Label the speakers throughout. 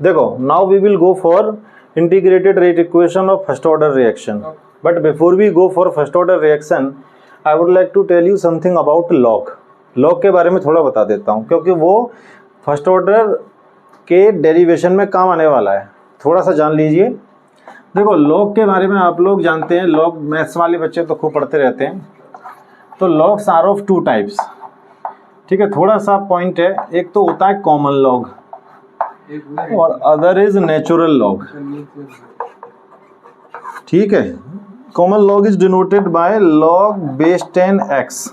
Speaker 1: देखो now we will go for integrated rate equation of first order reaction, but before we go for first order reaction I would like to tell you something about log. Log के बारे में थोड़ा बता देता हूँ क्योंकि वो फर्स्ट ऑर्डर के डेरिवेशन में काम आने वाला है, थोड़ा सा जान लीजिए। देखो लॉग के बारे में आप लोग जानते हैं, लॉग मैथ्स वाले बच्चे तो खूब पढ़ते रहते हैं। तो logs are of two types, ठीक है। थोड़ा सा पॉइंट है, एक तो होता है कॉमन लॉग और अदर इज नेचुरल लॉग, ठीक है। Common log is denoted by log base 10x,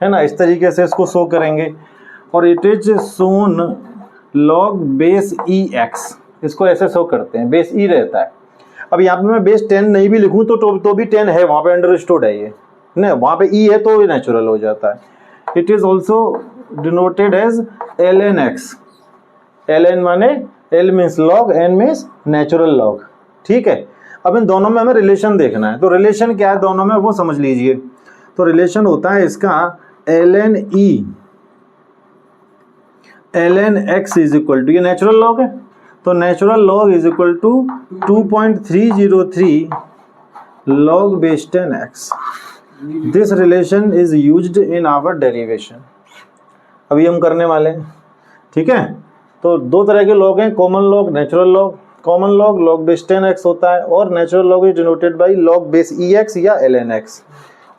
Speaker 1: है ना, इस तरीके से इसको शो करेंगे। और it is shown log base ex, इसको ऐसे शो करते हैं, बेस ई रहता है। अब यहाँ पे मैं बेस 10 नहीं भी लिखूँ तो भी 10 है, वहाँ पे अंडरस्टूड है ये, नहीं वहाँ पे ई है तो ये नेचुरल हो जाता है। It is also denoted as ln(x), ln माने l means log, n means natural log, ठीक है। अब इन दोनों में हमें रिलेशन देखना है, तो रिलेशन क्या है दोनों में वो समझ लीजिए। तो रिलेशन होता है इसका ln e ln x is equal to, ये नेचुरल लॉग है तो natural log is equal to 2.303 log base 10x। This relation is used in our derivation, अभी हम करने वाले हैं, ठीक है। तो दो तरह के लॉग हैं, common log, natural log. Common log log base 10x होता है और natural log is denoted by log base ex या ln x,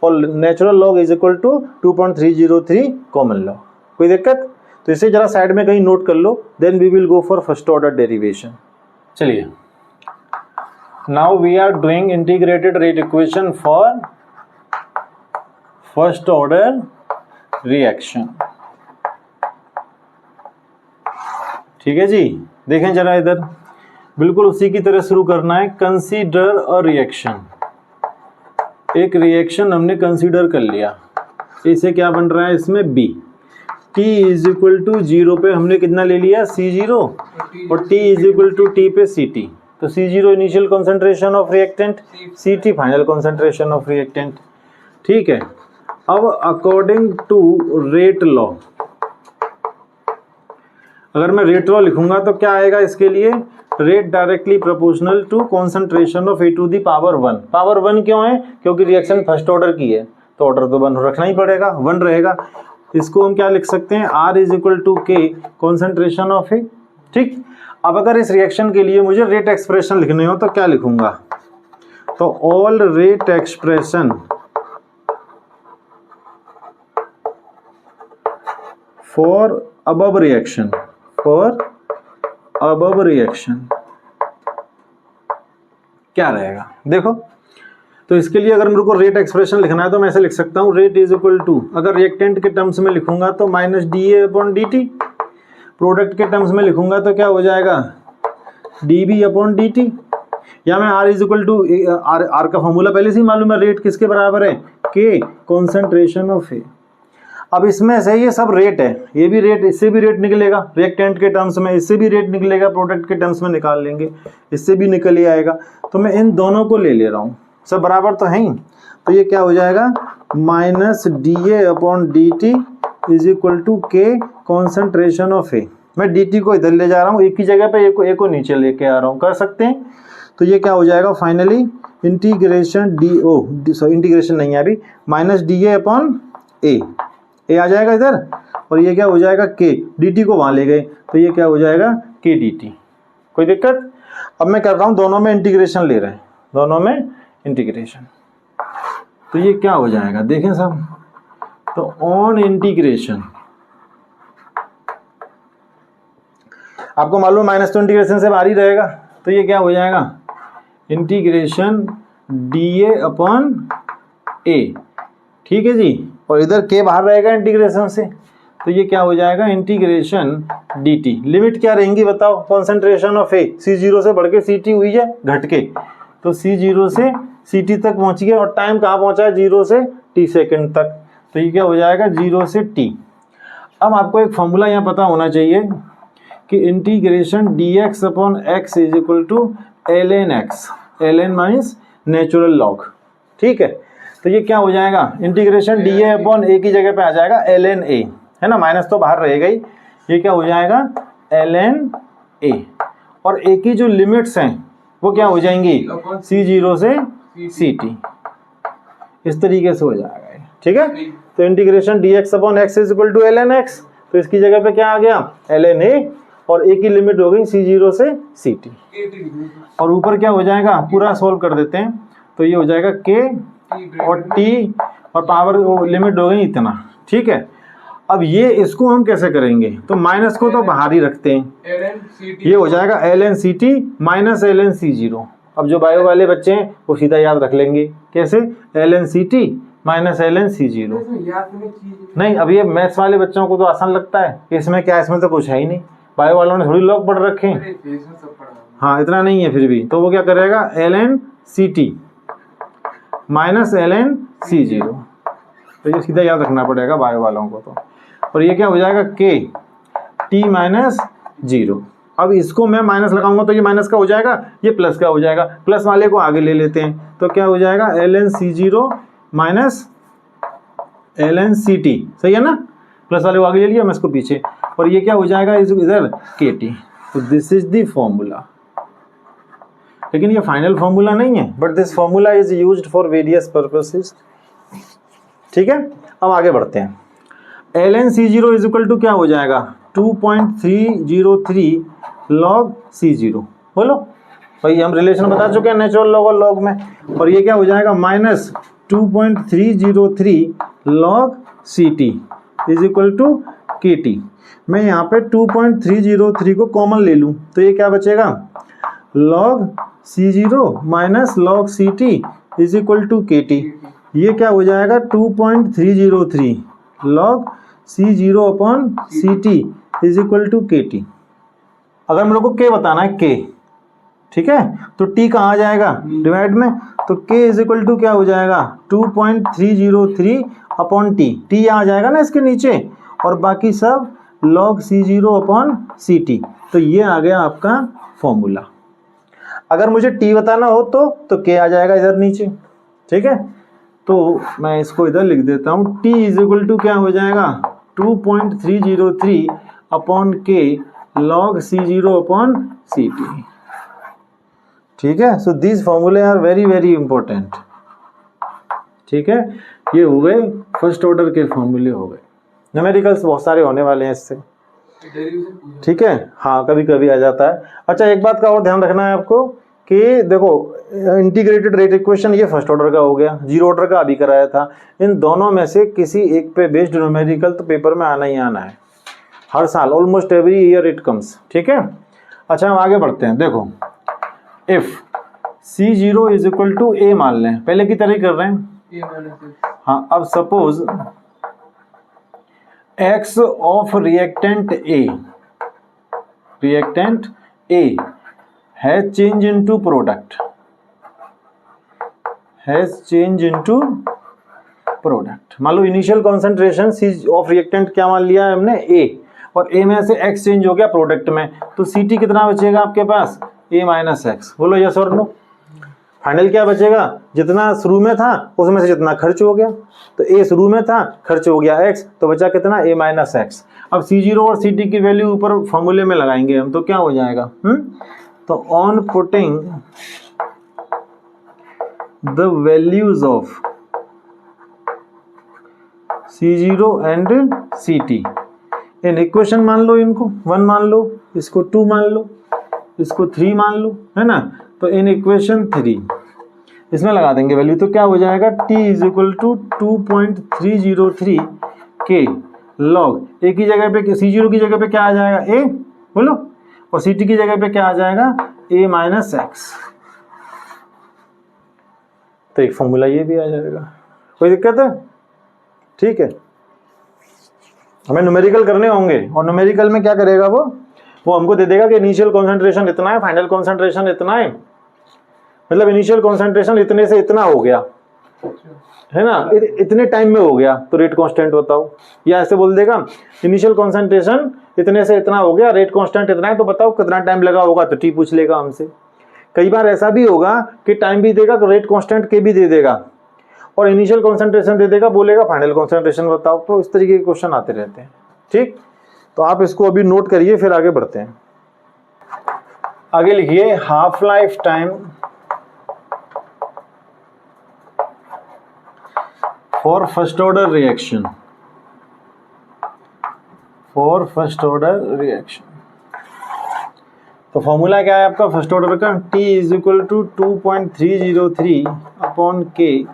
Speaker 1: और natural log is equal to 2.303 common log. कोई दिक्कत? तो इसे जरा साइड में कहीं नोट कर लो, then we will go for first order derivation. चलिए, now we are doing integrated rate equation for first order reaction, ठीक है जी। देखें जरा इधर, बिल्कुल उसी की तरह शुरू करना है। कंसीडर अ रिएक्शन, एक रिएक्शन हमने कंसीडर कर लिया, इसे क्या बन रहा है इसमें b। t is equal to 0 पे हमने कितना ले लिया C0 और t is equal to t पे Ct। तो C0 initial concentration of reactant, Ct final concentration of reactant, ठीक है। अब अकॉर्डिंग टू रेट लॉ, अगर मैं रेट लॉ लिखूंगा तो क्या आएगा इसके लिए, rate directly proportional to concentration of a to the power 1। Power 1 क्यों है? क्योंकि रिएक्शन फर्स्ट ऑर्डर की है तो ऑर्डर तो 1 रखना ही पड़ेगा, 1 रहेगा। इसको हम क्या लिख सकते हैं, R is equal to K concentration of A, ठीक। अब अगर इस रिएक्शन के लिए मुझे रेट एक्सप्रेशन लिखने हो तो क्या लिखूंगा, तो all rate expression for above reaction, for above reaction क्या रहेगा देखो। तो इसके लिए अगर मेरे को रेट एक्सप्रेशन लिखना है तो मैं ऐसे लिख सकता हूँ, रेट इज इक्वल टू, अगर रिएक्टेंट के टर्म्स में लिखूंगा तो माइनस dA/dt, प्रोडक्ट के टर्म्स में लिखूंगा तो क्या हो जाएगा dB/dt, या मैं R is equal to, R का फॉर्मूला पहले से ही मालूम है, रेट किसके बराबर है, K कॉन्सेंट्रेशन ऑफ A। अब इसमें से ये सब रेट है, ये भी रेट, इससे भी रेट निकलेगा रिएक्टेंट के टर्म्स में, इससे भी रेट निकलेगा, प्रोडक्ट के टर्म्स में निकाल लेंगे, इससे भी निकल ही आएगा। तो मैं इन दोनों को ले ले रहा हूँ, सब बराबर तो है ही। तो ये क्या हो जाएगा, minus dA/dt is equal to K concentration of A। मैं dt को इधर ले जा रहा हूँ, एक की जगह पे A को नीचे लेके आ रहा हूँ, कर सकते हैं। तो ये क्या हो जाएगा फाइनली, इंटीग्रेशन इंटीग्रेशन नहीं है अभी, माइनस dA/A, A आ जाएगा इधर, और ये क्या हो जाएगा K, dt को वहाँ ले गए तो ये क्या हो जाएगा K dt। कोई दिक्कत? अब मैं कर रहा हूँ, दोनों में इंटीग्रेशन ले रहे हैं, दोनों में इंटीग्रेशन, तो ये क्या हो जाएगा देखें सब। तो ऑन इंटीग्रेशन, आपको मालूम माइनस तो इंटीग्रेशन से बाहर ही रहेगा, तो ये क्या हो जाएगा इंटीग्रेशन dA/A, ठीक है जी। और इधर K बाहर रहेगा इंटीग्रेशन से, तो ये क्या हो जाएगा इंटीग्रेशन dt। लिमिट क्या रहेंगी बताओ, कॉन्सेंट्रेशन ऑफ A C0 से बढ़ के Ct हुई है घट के, तो C0 से Ct तक पहुंच गया, और टाइम कहाँ पहुंचा है 0 से t सेकंड तक, तो ये क्या हो जाएगा 0 से t। अब आपको एक फॉर्मूला यहाँ पता होना चाहिए कि integration dx/x is equal to ln x, ln minus natural log, ठीक है। तो ये क्या हो जाएगा इंटीग्रेशन dA/A की जगह पे आ जाएगा ln A, है ना, माइनस तो बाहर रहेगा ही, ये क्या हो जाएगा ln A, और ए की जो लिमिट्स हैं वो क्या हो जाएंगी, C0 से CT, इस तरीके से हो जाएगा ये, ठीक है। तो integration dx upon x is equal to ln x, तो इसकी जगह पे क्या आ गया ln a, और a की लिमिट हो गई C0 से CT, और ऊपर क्या हो जाएगा, पूरा सोल्व कर देते हैं, तो ये हो जाएगा k और t, और पावर लिमिट हो गई इतना, ठीक है। अब ये इसको हम कैसे करेंगे, तो माइनस को तो बाहर ही रखते हैं, ये हो जाएगा ln CT minus ln C0। अब जो बायो वाले बच्चे हैं वो सीधा याद रख लेंगे, कैसे, ln CT minus ln C0। नहीं, अब ये मैथ्स वाले बच्चों को तो आसान लगता है, इसमें क्या, इसमें तो कुछ है ही नहीं, बायो वालों ने थोड़ी लॉग पढ़ रखे हैं, हाँ इतना नहीं है फिर भी, तो वो क्या करेगा ln CT minus ln C0, तो ये सीधा याद रखना पड़ेगा बायो वालों को तो। और ये क्या हो जाएगा k t माइनस 0। अब इसको मैं माइनस लगाऊंगा तो ये माइनस का हो जाएगा, ये प्लस का हो जाएगा, प्लस वाले को आगे ले लेते हैं, तो क्या हो जाएगा ln C0 minus ln CT, सही है ना, प्लस वाले को आगे ले लिया, मैं इसको पीछे, और ये क्या हो जाएगा इधर kt। तो दिस इज द फॉर्मूला, लेकिन ये फाइनल फॉर्मूला नहीं है, but this formula is used for various purposes, ठीक है। अब आगे बढ़ते हैं, ln C0 is equal to क्या हो जाएगा 2.303 log C0, बोलो भाई, हम रिलेशन बता चुके हैं नेचुरल लॉग और लॉग में, और ये क्या हो जाएगा minus 2.303 log CT is equal to KT। मैं यहाँ पे 2.303 को कॉमन ले लूँ तो ये क्या बचेगा log C0 minus log CT is equal to KT। ये क्या हो जाएगा 2.303 log C0 upon CT is equal to KT। अगर मेरे को K बताना है K, ठीक है, तो T कहाँ आ जाएगा डिवाइड में, तो K इज इक्वल टू क्या हो जाएगा 2.303 अपॉन T आ जाएगा ना इसके नीचे, और बाकी सब log C0 अपॉन CT, तो ये आ गया आपका फॉर्मूला। अगर मुझे T बताना हो तो K आ जाएगा इधर नीचे, ठीक है, तो मैं इसको इधर लिख देता हूँ, T इज इक्वल टू क्या हो जाएगा 2.303 upon K log C0 upon CT, ठीक है। सो दिस फॉर्मूले आर वेरी वेरी इंपॉर्टेंट, ठीक है। ये हो गए फर्स्ट ऑर्डर के फॉर्मूले हो गए, न्यूमेरिकल्स बहुत सारे होने वाले हैं इससे, ठीक है, हाँ कभी कभी आ जाता है। अच्छा, एक बात का और ध्यान रखना है आपको कि देखो इंटीग्रेटेड रेट इक्वेशन ये फर्स्ट ऑर्डर का हो गया, जीरो ऑर्डर का अभी कराया था, इन दोनों में से किसी एक पे बेस्ड न्यूमेरिकल तो पेपर में आना ही आना है हर साल, almost every year it comes, ठीक है। अच्छा, हम आगे बढ़ते हैं, देखो if C0 is equal to A मान लें, पहले की तरह कर रहे हैं, हाँ। अब suppose X of reactant A has changed into product, मान लो initial concentration C of reactant क्या मान लिया है हमने A, और A में से X चेंज हो गया प्रोडक्ट में, तो CT कितना बचेगा आपके पास A माइनस एक्स, बोलो यस और नो। फाइनल क्या बचेगा, जितना शुरू में था उसमें से जितना खर्च हो गया, तो A शुरू में था, खर्च हो गया X, तो बचा कितना A माइनस एक्स। अब C0 और CT की वैल्यू ऊपर फॉर्मूले में लगाएंगे हम, तो क्या हो जाएगा, तो on putting the values of C0 and CT in equation, मान लो इनको 1 मान लो, इसको 2 मान लो, इसको 3 मान लो, है ना, तो इन इक्वेशन 3 इसमें लगा देंगे वैल्यू, तो क्या हो जाएगा T is equal to 2.303 K log A की जगह पे, C0 की जगह पे क्या आ जाएगा A, बोलो, और CT की जगह पे क्या आ जाएगा A माइनस एक्स, तो एक फॉर्मूला ये भी आ जाएगा, कोई दिक्कत है, ठीक है। हमें न्यूमेरिकल करने होंगे, और न्यूमेरिकल में क्या करेगा वो हमको दे देगा कि इनिशियल कॉन्सेंट्रेशन इतना है, फाइनल कॉन्सेंट्रेशन इतना है, मतलब इनिशियल कॉन्सेंट्रेशन इतने से इतना हो गया, है ना, इतने टाइम में हो गया, तो रेट कांस्टेंट बताओ, या ऐसे बोल देगा इनिशियल कॉन्सेंट्रेशन इतने से इतना हो गया, रेट कांस्टेंट इतना है, तो बताओ कितना टाइम लगा होगा, तो टी पूछ लेगा हमसे। कई बार ऐसा भी होगा कि टाइम भी देगा, तो रेट कांस्टेंट के भी दे देगा, और इनिशियल कॉन्सेंट्रेशन दे देगा, बोलेगा फाइनल कॉन्सेंट्रेशन बताओ, तो इस तरीके के क्वेश्चन आते रहते हैं, ठीक। तो आप इसको अभी नोट करिए, फिर आगे बढ़ते हैं। आगे लिखिए half life time for first order reaction, for first order reaction. तो फॉर्मूला क्या है आपका फर्स्ट ऑर्डर का, T is equal to 2.303 upon K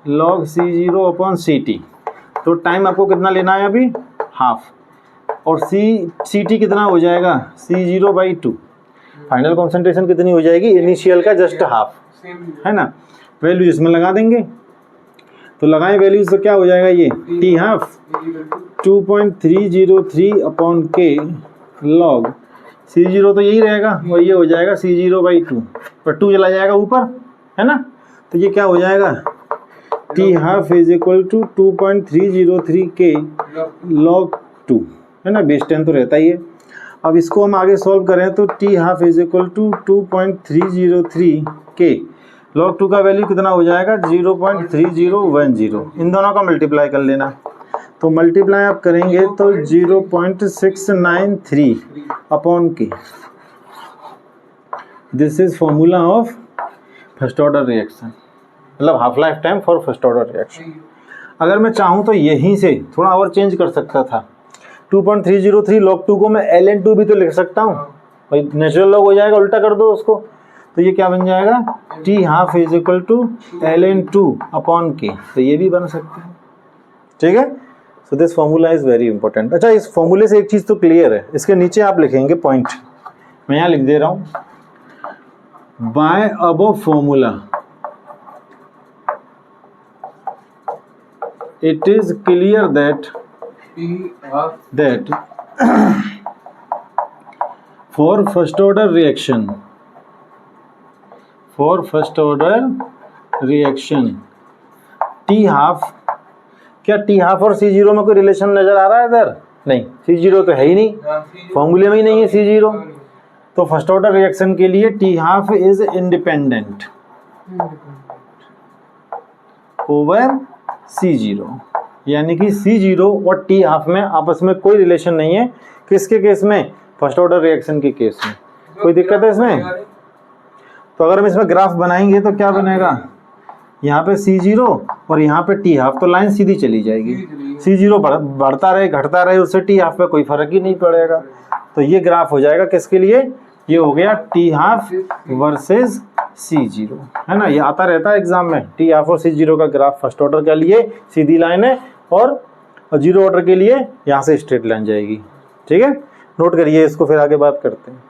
Speaker 1: log C0 upon CT। तो टाइम आपको कितना लेना है अभी, हाफ, और CT कितना हो जाएगा, C0/2। फाइनल कॉन्सेंट्रेशन कितनी हो जाएगी, इनिशियल का जस्ट हाफ, है ना। वैल्यू इसमें लगा देंगे, तो लगाएं वैल्यूज तो क्या हो जाएगा ये T half 2.303 upon K log C0 तो यही रहेगा, और ये हो जाएगा C0/2, पर 2 चला जाएगा ऊपर, है ना। तो ये क्या हो जाएगा, T half is equal to 2.303 K log 2, है ना, बेस 10 तो रहता ही है। अब इसको हम आगे सॉल्व करें तो T half is equal to 2.303 K log 2 का वैल्यू कितना हो जाएगा 0.3010। इन दोनों का मल्टीप्लाई कर लेना, तो मल्टीप्लाई आप करेंगे तो 0.693 upon K. This is formula of first order reaction, मतलब half life time for first order reaction. अगर मैं चाहूँ तो यहीं से थोड़ा और चेंज कर सकता था, 2.303 log 2 को मैं ln2 भी तो लिख सकता हूँ भाई, नेचुरल लॉग हो जाएगा, उल्टा कर दो उसको, तो ये क्या बन जाएगा T half is equal to ln2 upon K, तो ये भी बन सकता है, ठीक है। So this formula is very important. अच्छा, इस फॉर्मूले से एक चीज़ तो क्लियर है, इसके नीचे आप लिखेंगे पॉइंट, मैं यहाँ लिख दे रहा हूँ, by above formula it is clear that for first order reaction T half, क्या T हाफ और C0 में कोई रिलेशन नजर आ रहा है इधर, नहीं, C0 तो है ही नहीं, फॉर्मूले में ही नहीं है C0, तो फर्स्ट ऑर्डर रिएक्शन के लिए T half is independent over C0, यानी कि C0 और T हाफ में आपस में कोई रिलेशन नहीं है। किसके केस में, फर्स्ट ऑर्डर रिएक्शन के केस में। कोई दिक्कत है इसमें? तो अगर हम इसमें ग्राफ बनाएंगे तो क्या बनेगा, यहाँ पे C0 और यहाँ पे T हाफ, तो लाइन सीधी चली जाएगी, C0 बढ़ता रहे घटता रहे, उससे T हाफ पे कोई फर्क ही नहीं पड़ेगा। तो ये ग्राफ हो जाएगा किसके लिए, ये हो गया T हाफ वर्सेस C0, है ना, ये आता रहता है एग्जाम में, T हाफ और C0 का ग्राफ फर्स्ट ऑर्डर के लिए सीधी लाइन है, और जीरो ऑर्डर के लिए यहाँ से स्ट्रेट लाइन जाएगी, ठीक है। नोट करिए इसको, फिर आगे बात करते हैं।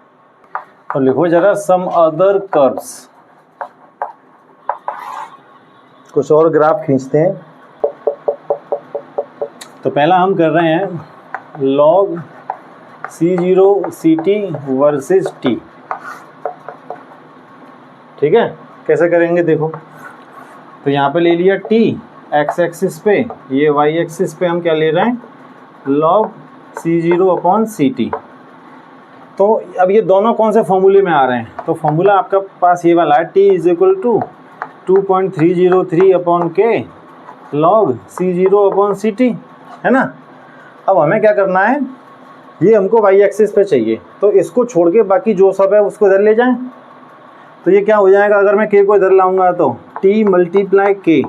Speaker 1: और लिखो जरा सम अदर कर्व्स, कुछ और ग्राफ खींचते हैं। तो पहला हम कर रहे हैं log C0 CT versus T, ठीक है। कैसे करेंगे देखो, तो यहाँ पे ले लिया T x एक्सिस पे, ये y एक्सिस पे हम क्या ले रहे हैं log C0 अपॉन CT। तो अब ये दोनों कौन से फॉर्मूले में आ रहे हैं, तो फॉर्मूला आपका पास ये वाला है, T is equal to 2.303 upon K log C0 upon CT, है ना। अब हमें क्या करना है, ये हमको y एक्सिस पे चाहिए, तो इसको छोड़ के बाकी जो सब है उसको इधर ले जाएं। तो ये क्या हो जाएगा, अगर मैं k को इधर लाऊंगा तो T मल्टीप्लाई के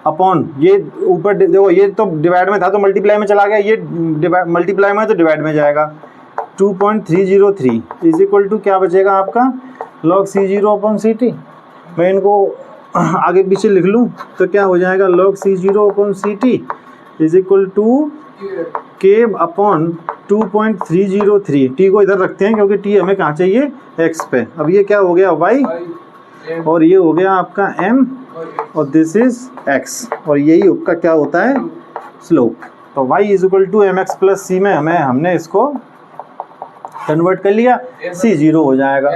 Speaker 1: अपॉन, ये ऊपर देखो ये तो डिवाइड में था तो मल्टीप्लाई में चला गया, ये मल्टीप्लाई में तो डिवाइड में जाएगा, 2.303 इज इक्वल टू क्या बचेगा आपका log C0 अपॉन CT। मैं इनको आगे पीछे लिख लूँ तो क्या हो जाएगा log C0 upon CT is equal to k upon 2.303, t को इधर रखते हैं क्योंकि t हमें कहाँ चाहिए, x पे। अब ये क्या हो गया y, और ये हो गया आपका m, और दिस इज x, और यही आपका क्या होता है स्लोप। तो y is equal to m x plus c में हमने इसको कन्वर्ट कर लिया, C0 हो जाएगा।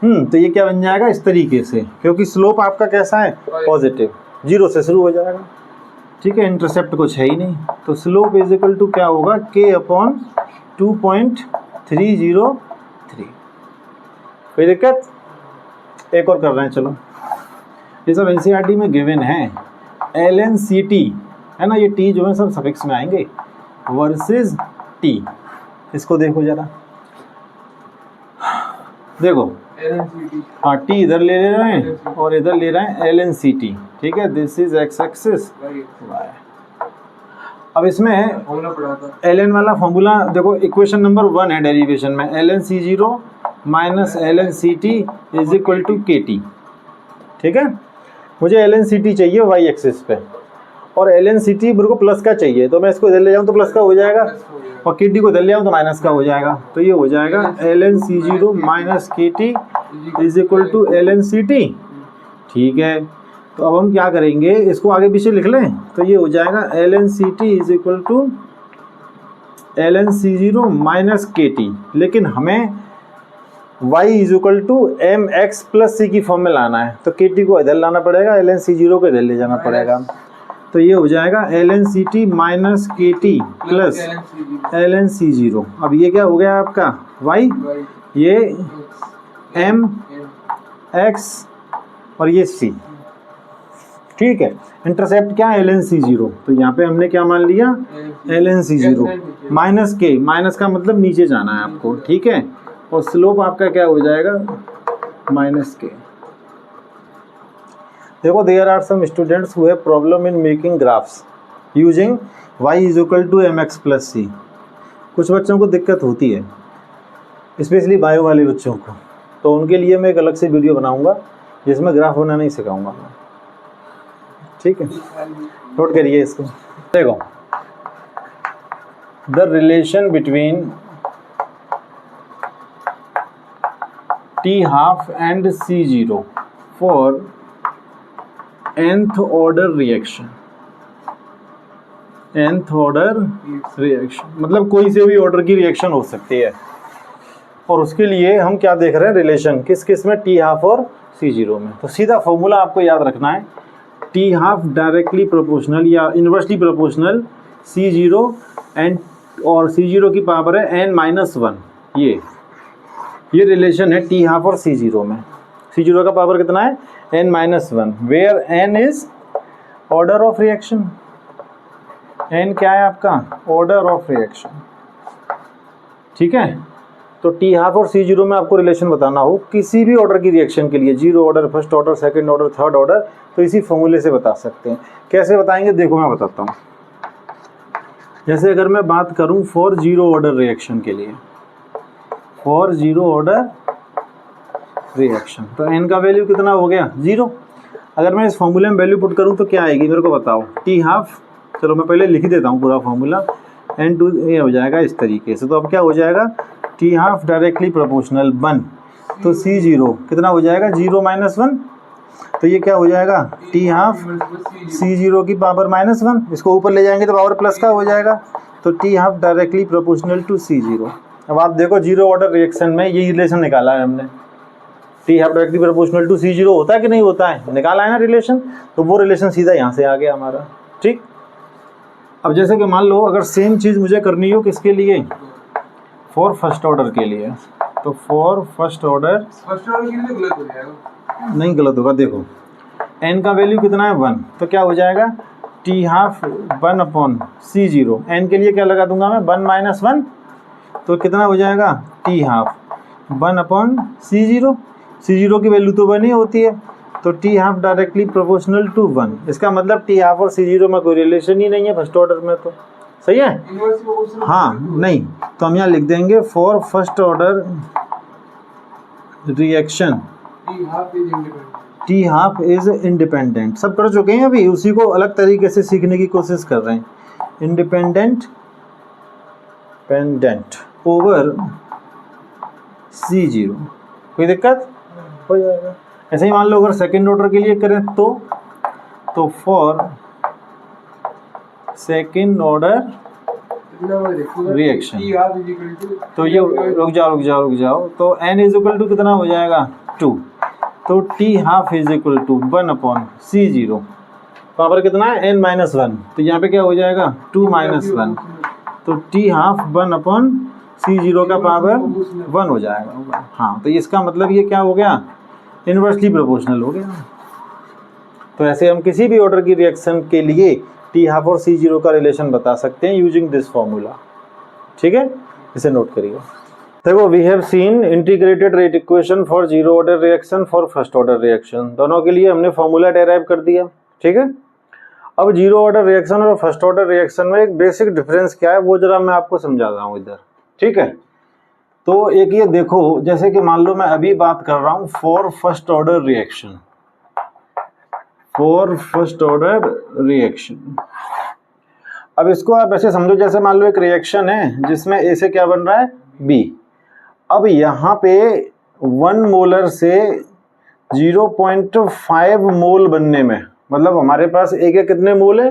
Speaker 1: तो ये क्या बन जाएगा इस तरीके से, क्योंकि स्लोप आपका कैसा है पॉजिटिव, 0 से शुरू हो जाएगा, ठीक है, इंटरसेप्ट कुछ है ही नहीं। तो स्लोप इज इक्वल टू क्या होगा k अपॉन 2.303। कोई दिक्कत? एक और कर रहे हैं, चलो, ये सब NCERT में गिवन है, LNCT, है ना, ये t जो है सब सफिक्स में आएंगे, वर्सेस t। इसको देखो जरा, देखो
Speaker 2: LNCT
Speaker 1: हाँ टी इधर ले रहे हैं और इधर ले रहे हैं LNCT, ठीक है, this is X axis Y. अब इसमें
Speaker 2: फॉर्मूला पढ़ा था
Speaker 1: ln वाला फॉर्मूला देखो, इक्वेशन नंबर 1 है डेरिवेशन में, LNC0 minus LNCT is equal to KT, ठीक है। मुझे LNCT चाहिए वाई एक्सिस पे और LNCT मेरे को प्लस का चाहिए, तो मैं इसको इधर ले जाऊँ तो प्लस का हो जाएगा और KT को इधर ले आऊँ तो माइनस का हो जाएगा। तो ये हो जाएगा LNC0 minus KT is equal to LNCT, ठीक है। तो अब हम क्या करेंगे, इसको आगे पीछे लिख लें, तो ये हो जाएगा LNCT इज इक्वल टू LNC0 माइनस KT, लेकिन हमें y is equal to mx plus c की फॉर्म में लाना है, तो KT को इधर लाना पड़ेगा, LNC0 को इधर ले जाना पड़ेगा। तो ये हो जाएगा LNCT minus KT plus LNC0। अब ये क्या हो गया आपका y, ये m x और ये c, ठीक है। इंटरसेप्ट क्या है LNC0, तो यहाँ पे हमने क्या मान लिया LNC0 माइनस के, माइनस का मतलब नीचे जाना है आपको, ठीक है, और स्लोप आपका क्या हो जाएगा माइनस के। देखो there are some students who have problem in making graphs using y is equal to mx plus c। कुछ बच्चों को दिक्कत होती है, स्पेशली बायो वाले बच्चों को, तो उनके लिए मैं एक अलग से वीडियो बनाऊंगा जिसमें ग्राफ बनाना ही सिखाऊंगा, ठीक है। नोट करिए इसको। देखो the relation between T half and C0 for nth order reaction, nth order reaction मतलब कोई से भी ऑर्डर की रिएक्शन हो सकती है, और उसके लिए हम क्या देख रहे हैं रिलेशन, किस किस में, T हाफ और C0 में। तो सीधा फॉर्मूला आपको याद रखना है, T हाफ डायरेक्टली प्रोपोर्शनल या इन्वर्सली प्रोपोर्शनल C0 एंड, और C0 की पावर है n-1, ये रिलेशन है T हाफ और C0 में। C0 का पावर कितना है n-1, where n is order of reaction, n क्या है आपका ऑर्डर ऑफ रिएक्शन, ठीक है। तो T हाफ और C0 में आपको रिलेशन बताना हो किसी भी ऑर्डर की रिएक्शन के लिए, zero order, first order, second order, third order, तो इसी फॉर्मूले से बता सकते हैं। कैसे बताएंगे देखो मैं बताता हूँ। जैसे अगर मैं बात करूँ फॉर जीरो ऑर्डर रिएक्शन के लिए, फॉर जीरो ऑर्डर रिएक्शन, तो n का वैल्यू कितना हो गया 0। अगर मैं इस फॉर्मूले में वैल्यू पुट करूँ तो क्या आएगी मेरे को बताओ, T हाफ, चलो मैं पहले लिख देता हूँ पूरा फॉर्मूला, n2 ये हो जाएगा इस तरीके से। तो अब क्या हो जाएगा T हाफ डायरेक्टली प्रोपोर्शनल 1, तो C0 कितना हो जाएगा 0-1, तो ये क्या हो जाएगा T हाफ C0 की पावर -1, इसको ऊपर ले जाएंगे तो पावर प्लस का हो जाएगा, तो T half directly proportional to C0। अब आप देखो जीरो ऑर्डर रिएक्शन में ये रिलेशन निकाला है हमने, T half directly proportional to C0 होता है कि नहीं होता है, निकाला है ना रिलेशन, तो वो रिलेशन सीधा यहाँ से आ गया हमारा, ठीक। अब जैसे कि मान लो अगर सेम चीज़ मुझे करनी हो किसके लिए, फॉर फर्स्ट ऑर्डर के लिए, तो फॉर फर्स्ट ऑर्डर
Speaker 2: के लिए गलत हो जाएगा,
Speaker 1: नहीं गलत होगा। देखो n का वैल्यू कितना है 1, तो क्या हो जाएगा T हाफ 1/C0, n के लिए क्या लगा दूंगा मैं 1-1, तो कितना हो जाएगा T हाफ 1/C0, C0 की वैल्यू तो 1 ही होती है, तो T half directly proportional to 1। इसका मतलब T हाफ और C0 में कोई रिलेशन ही नहीं है फर्स्ट ऑर्डर में, तो सही है। हाँ नहीं, तो हम यहाँ लिख देंगे for first order reaction T half is independent. सब कर चुके हैं अभी, उसी को अलग तरीके से सीखने की कोशिश कर रहे हैं। इंडिपेंडेंट ओवर C0, कोई दिक्कत हो जाएगा। ऐसे ही मान लो अगर सेकेंड ऑर्डर के लिए करें तो फॉर सेकेंड ऑर्डर रिएक्शन, तो ये रुक जाओ, तो n इज इक्वल टू कितना हो जाएगा 2, तो T half is equal to 1/C0, power कितना है n-1, तो यहाँ पे क्या हो जाएगा 2-1, तो T हाफ 1/C0 का पावर 1 हो जाएगा। हाँ, तो इसका मतलब ये क्या हो गया इन्वर्सली प्रोपोर्शनल हो गया। तो ऐसे हम किसी भी ऑर्डर की रिएक्शन के लिए T हाफ और C0 का रिलेशन बता सकते हैं यूजिंग दिस फॉर्मूला, ठीक है, इसे नोट करिए। देखो we have seen integrated rate equation for zero order reaction for first order reaction, दोनों के लिए हमने फॉर्मूला डेराइव कर दिया, ठीक है। अब जीरो ऑर्डर रिएक्शन और फर्स्ट ऑर्डर रिएक्शन में एक बेसिक डिफरेंस क्या है वो जरा मैं आपको समझाता हूँ इधर, ठीक है। तो एक ये देखो, जैसे कि मान लो मैं अभी बात कर रहा हूँ for first order reaction, for first order reaction. अब इसको आप ऐसे समझो जैसे मान लो एक रिएक्शन है जिसमें ए से क्या बन रहा है बी। अब यहाँ पे 1 मोलर से 0.5 मोल बनने में, मतलब हमारे पास एक एक कितने मोल है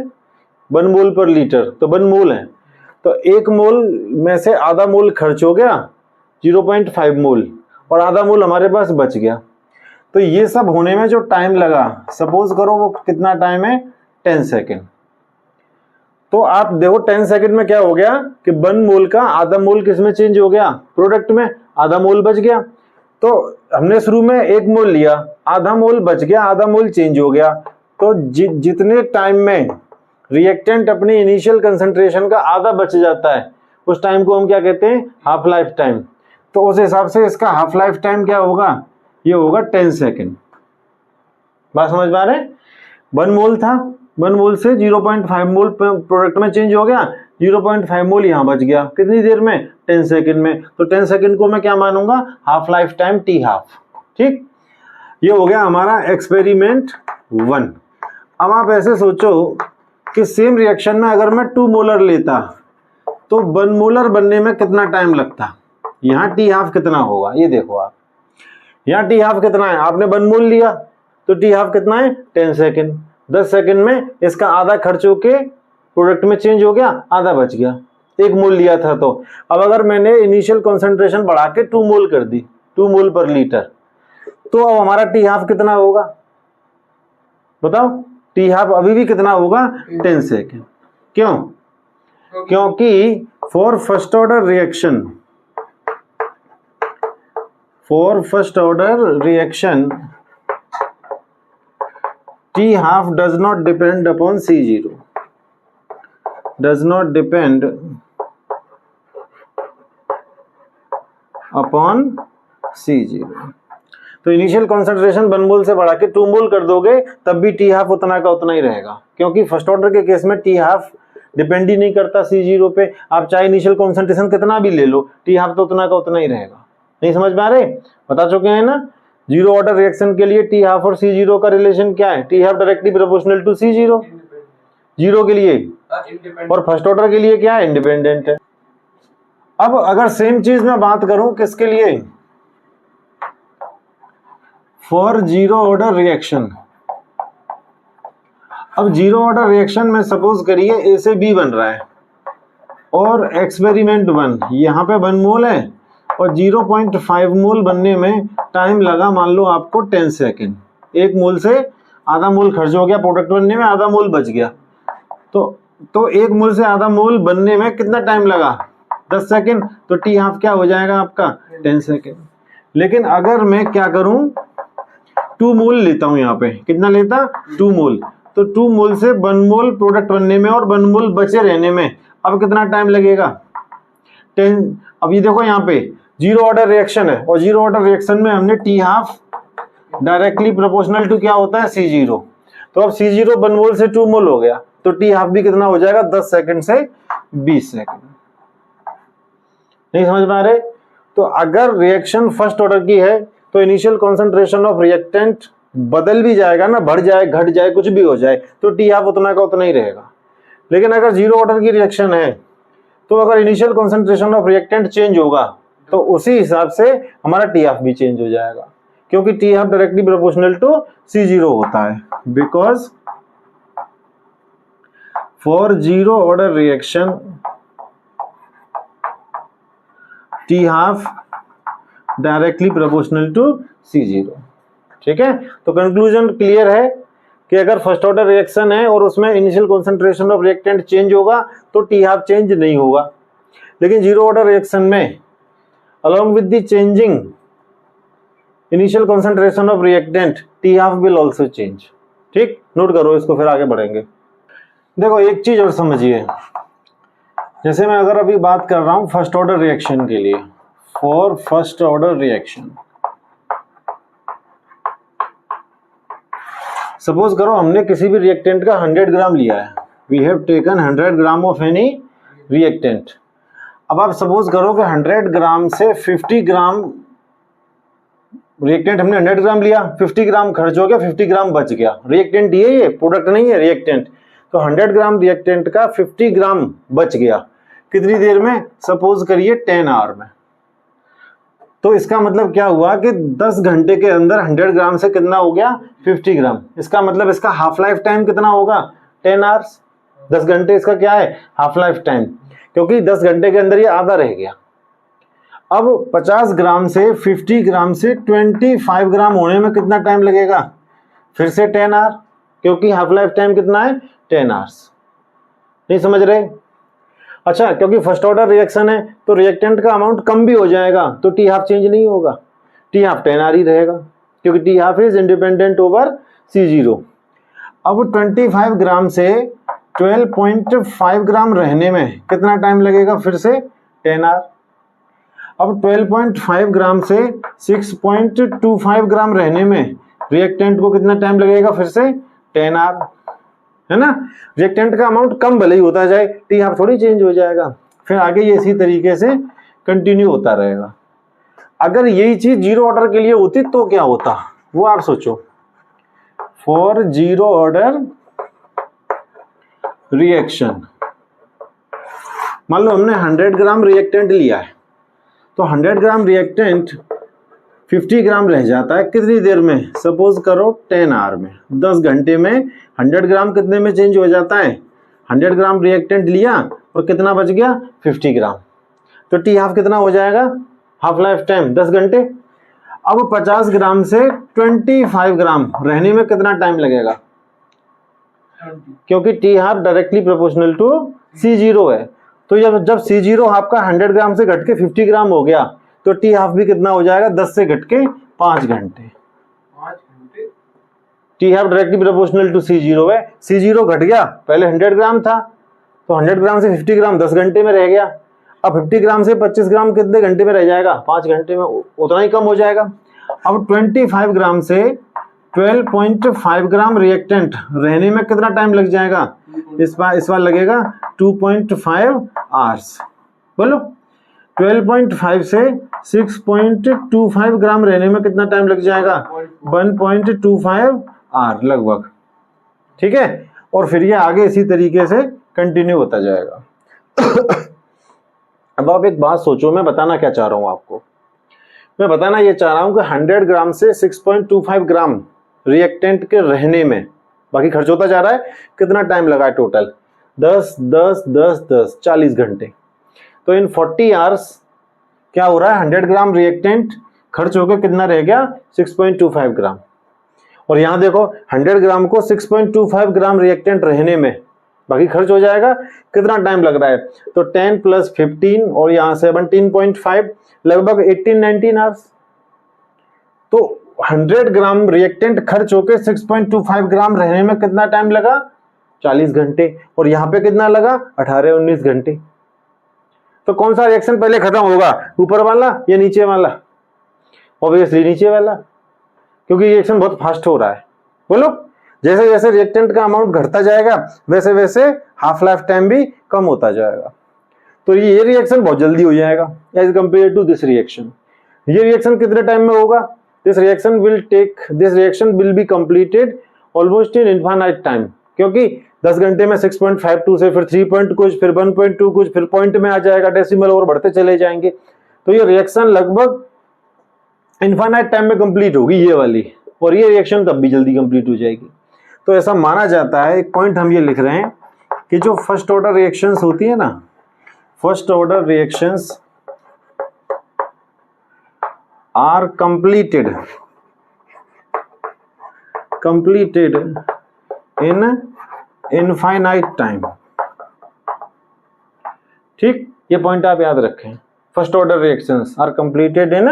Speaker 1: 1 मोल पर लीटर, तो 1 मोल है, तो 1 मोल में से आधा मोल खर्च हो गया 0.5 मोल और आधा मोल हमारे पास बच गया। तो ये सब होने में जो टाइम लगा, सपोज करो वो कितना टाइम है 10 सेकेंड। तो आप देखो 10 सेकंड में क्या हो गया कि 1 मोल का आधा मोल किस में चेंज हो गया, प्रोडक्ट में, आधा मोल बच गया। तो हमने शुरू में 1 मोल लिया, आधा मोल बच गया, आधा मोल चेंज हो गया। तो जितने टाइम में रिएक्टेंट अपनी इनिशियल कंसंट्रेशन का आधा बच जाता है उस टाइम को हम क्या कहते हैं हाफ लाइफ टाइम। तो उस हिसाब से इसका हाफ लाइफ टाइम क्या होगा, ये होगा 10 सेकेंड। बात समझ पा रहे हैं? 1 मोल था, 1 मोल से 0.5 मोल प्रोडक्ट में चेंज हो गया, 0.5 मोल यहाँ बच गया, कितनी देर में 10 सेकंड में। तो 10 सेकंड को मैं क्या मानूंगा half life time T half, ठीक। ये हो गया हमारा एक्सपेरिमेंट 1। अब आप ऐसे सोचो कि सेम रिएक्शन में अगर मैं 2 मोलर लेता तो 1 मोलर बनने में कितना टाइम लगता, यहाँ टी हाफ कितना होगा, ये देखो आप यहाँ टी हाफ कितना है, आपने 1 मोल लिया तो टी हाफ कितना है 10 सेकंड। 10 सेकंड में इसका आधा खर्च होके प्रोडक्ट में चेंज हो गया, आधा बच गया, 1 मोल लिया था। तो अब अगर मैंने इनिशियल कंसंट्रेशन बढ़ा के 2 मोल कर दी, 2 मोल पर लीटर, तो अब हमारा टी हाफ कितना होगा बताओ, टी हाफ अभी भी कितना होगा 10 सेकंड। क्यों? क्योंकि for first order reaction, for first order reaction T half does not depend upon C0, does not depend upon C0। तो इनिशियल कॉन्सेंट्रेशन 1 मोल से बढ़ा के 2 मोल कर दोगे तब भी टी हाफ उतना का उतना ही रहेगा, क्योंकि फर्स्ट ऑर्डर के केस में टी हाफ डिपेंड ही नहीं करता C0 पे। आप चाहे इनिशियल कॉन्सेंट्रेशन कितना भी ले लो, टी हाफ तो उतना का उतना ही रहेगा। नहीं समझ पा रहे? बता चुके हैं ना। जीरो ऑर्डर रिएक्शन के लिए टी हाफ और C0 का रिलेशन क्या है, T half directly proportional to C0 zero के लिए, और फर्स्ट ऑर्डर के लिए क्या है इंडिपेंडेंट है। अब अगर सेम चीज मैं बात करूं किसके लिए, फॉर जीरो ऑर्डर रिएक्शन। अब जीरो ऑर्डर रिएक्शन में सपोज करिए ए से बी बन रहा है और एक्सपेरिमेंट 1 यहाँ पे 1 मोल है और 0.5 मोल बनने में टाइम लगा मान लो आपको 10 सेकेंड। 1 मोल से आधा मोल खर्च हो गया प्रोडक्ट बनने में, आधा मोल बच गया। तो 1 मोल से आधा मोल बनने में कितना टाइम लगा 10 सेकेंड। तो टी हाफ क्या हो जाएगा आपका 10 सेकेंड। लेकिन अगर मैं क्या करूं 2 मोल लेता हूं, यहाँ पे कितना लेता 2 मोल, तो 2 मोल से 1 मोल प्रोडक्ट बनने में और 1 मोल बचे रहने में अब कितना टाइम लगेगा 10। अब ये देखो यहाँ पे जीरो ऑर्डर रिएक्शन है और जीरो ऑर्डर रिएक्शन में हमने T half directly proportional to क्या होता है C0। तो अब C0 1 मोल से 2 मोल हो गया तो टी हाफ भी कितना हो जाएगा 10 सेकंड से 20 सेकंड। नहीं समझ पा रहे? तो अगर रिएक्शन फर्स्ट ऑर्डर की है तो इनिशियल कॉन्सेंट्रेशन ऑफ रिएक्टेंट बदल भी जाएगा ना, बढ़ जाए घट जाए कुछ भी हो जाए तो टी हाफ उतना का उतना ही रहेगा। लेकिन अगर जीरो ऑर्डर की रिएक्शन है तो अगर initial concentration of reactant change होगा तो उसी हिसाब से हमारा टी हाफ भी चेंज हो जाएगा, क्योंकि T half directly proportional to C0 होता है। Because for zero order reaction T half directly proportional to C0। ठीक है, तो कंक्लूजन क्लियर है कि अगर फर्स्ट ऑर्डर रिएक्शन है और उसमें initial concentration of reactant change होगा तो टी हाफ चेंज नहीं होगा। लेकिन जीरो ऑर्डर रिएक्शन में along with the changing initial concentration of reactant T half will also change। ठीक, नोट करो इसको, फिर आगे बढ़ेंगे। देखो एक चीज और समझिए, जैसे मैं अगर अभी बात कर रहा हूं फर्स्ट ऑर्डर रिएक्शन के लिए, for first order reaction. Suppose करो हमने किसी भी रिएक्टेंट का 100 ग्राम लिया है, we have taken 100 gram of any reactant. अब आप सपोज करो कि 100 ग्राम से 50 ग्राम रिएक्टेंट, हमने 100 ग्राम लिया, 50 ग्राम खर्च हो गया, 50 ग्राम बच गया। रिएक्टेंट ये प्रोडक्ट नहीं है, रिएक्टेंट। तो 100 ग्राम रिएक्टेंट का 50 ग्राम बच गया कितनी देर में? सपोज करिए 10 आवर में। तो इसका मतलब क्या हुआ कि 10 घंटे के अंदर 100 ग्राम से कितना हो गया? 50 ग्राम। इसका मतलब इसका हाफ लाइफ टाइम कितना होगा? 10 आवर्स। 10 घंटे इसका क्या है? हाफ लाइफ टाइम, क्योंकि 10 घंटे के अंदर ये आधा रह गया। अब 50 ग्राम से 50 ग्राम से 25 ग्राम होने में कितना टाइम लगेगा? फिर से 10 आवर, क्योंकि हाफ लाइफ टाइम कितना है? 10 आवर्स। नहीं समझ रहे? अच्छा, क्योंकि फर्स्ट ऑर्डर रिएक्शन है तो रिएक्टेंट का अमाउंट कम भी हो जाएगा, तो टी हाफ चेंज नहीं होगा, टी हाफ 10 आर ही रहेगा, क्योंकि T half is independent over C0। अब 25 ग्राम से 12.5 ग्राम रहने में कितना टाइम लगेगा? फिर से 10 आर। अब 12.5 ग्राम से 6.25 ग्राम रहने में रिएक्टेंट को कितना टाइम लगेगा? फिर से 10 आर, है ना। रिएक्टेंट का अमाउंट कम भले ही होता जाए, टी हाफ थोड़ी चेंज हो जाएगा। फिर आगे ये इसी तरीके से कंटिन्यू होता रहेगा। अगर यही चीज जीरो ऑर्डर के लिए होती तो क्या होता, वो आप सोचो। फॉर जीरो ऑर्डर रिएक्शन, मान लो हमने 100 ग्राम रिएक्टेंट लिया है, तो 100 ग्राम रिएक्टेंट 50 ग्राम रह जाता है कितनी देर में? सपोज करो 10 आवर में। 10 घंटे में 100 ग्राम कितने में चेंज हो जाता है? 100 ग्राम रिएक्टेंट लिया और कितना बच गया? 50 ग्राम। तो टी हाफ कितना हो जाएगा? हाफ लाइफ टाइम 10 घंटे। अब 50 ग्राम से 25 ग्राम रहने में कितना टाइम लगेगा? क्योंकि T half directly proportional to C0 है। तो जब C0 आपका 100 ग्राम से घट के 50 ग्राम हो गया, तो टी हाफ भी कितना हो जाएगा? 10 से घट के 5 घंटे। T half directly proportional to C0 है। C0 घट गया, पहले 100 ग्राम था, तो 100 ग्राम से 50 ग्राम 10 घंटे में रह गया। अब 50 ग्राम से 25 ग्राम कितने घंटे में रह जाएगा? 5 घंटे में, उतना ही कम हो जाएगा। अब 25 ग्राम से 12.5 ग्राम रिएक्टेंट रहने में कितना टाइम लग जाएगा? इस बार लगेगा 2.5 आवर्स। बोलो 12.5 से 6.25 ग्राम रहने में कितना टाइम लग जाएगा? 1.25 आवर लगभग, ठीक है। और फिर ये आगे इसी तरीके से कंटिन्यू होता जाएगा। अब आप एक बात सोचो, मैं बताना क्या चाह रहा हूं आपको। मैं बताना ये चाह रहा हूं कि 100 ग्राम से 6.25 ग्राम रिएक्टेंट के रहने में, बाकी खर्च होता जा रहा है, कितना टाइम लगा है टोटल? 10 10 10 10 40 घंटे। तो इन 40 आवर्स क्या हो रहा है? 100 ग्राम रिएक्टेंट खर्च होकर कितना रह गया? 6.25 ग्राम। और यहां देखो 100 ग्राम को 6.25 ग्राम रिएक्टेंट रहने में, बाकी खर्च हो जाएगा, कितना टाइम लग रहा है? तो 10 + 15 और यहाँ 17.5, लगभग 18-19 आवर्स। तो 100 ग्राम रिएक्टेंट खर्च होकर 6.25 ग्राम रहने में कितना टाइम लगा? 40 घंटे। और यहाँ पे कितना लगा? 18-19 घंटे। तो कौन सा रिएक्शन पहले खत्म होगा, ऊपर वाला या नीचे वाला? ऑब्वियसली नीचे वाला, क्योंकि रिएक्शन बहुत फास्ट हो रहा है। बोलो, जैसे जैसे रिएक्टेंट का अमाउंट घटता जाएगा वैसे वैसे हाफ लाइफ टाइम भी कम होता जाएगा। तो ये रिएक्शन बहुत जल्दी हो जाएगा as compared to this reaction. ये रिएक्शन कितने टाइम में होगा? This reaction will be completed almost in infinite time, क्योंकि 10 घंटे में 6.52 से फिर 3 पॉइंट कुछ, फिर 1.2 कुछ, फिर पॉइंट में आ जाएगा, डेसिमल और बढ़ते चले जाएंगे। तो ये रिएक्शन लगभग इनफाइनाइट टाइम में कंप्लीट होगी ये वाली, और ये रिएक्शन तब भी जल्दी कंप्लीट हो जाएगी। तो ऐसा माना जाता है, एक पॉइंट हम ये लिख रहे हैं कि जो फर्स्ट ऑर्डर रिएक्शंस होती है ना, first order reactions are completed in infinite time. ठीक, ये पॉइंट आप याद रखें। First order reactions are completed in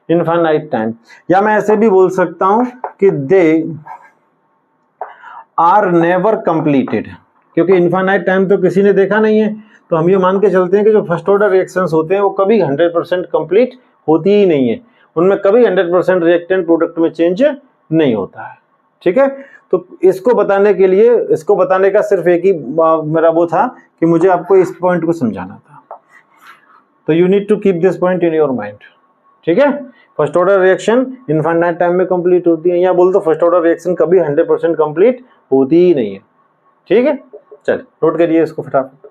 Speaker 1: infinite time, या मैं ऐसे भी बोल सकता हूं कि दे आर नेवर कंप्लीटेड, क्योंकि इनफाइनाइट टाइम तो किसी ने देखा नहीं है। तो हम ये मान के चलते हैं कि जो फर्स्ट ऑर्डर रिएक्शंस होते हैं वो कभी 100% कंप्लीट होती ही नहीं है, उनमें कभी 100% रिएक्टेंट प्रोडक्ट में चेंज नहीं होता है। ठीक है, तो इसको बताने के लिए, इसको बताने का सिर्फ एक ही मेरा वो था कि मुझे आपको इस पॉइंट को समझाना था। तो you need to keep this point in your mind. ठीक है, first order reaction infinite time में कंप्लीट होती है, या बोल दो फर्स्ट ऑर्डर रिएक्शन कभी 100% कंप्लीट होती ही नहीं है। ठीक है, चलिए नोट करिए इसको फटाफट।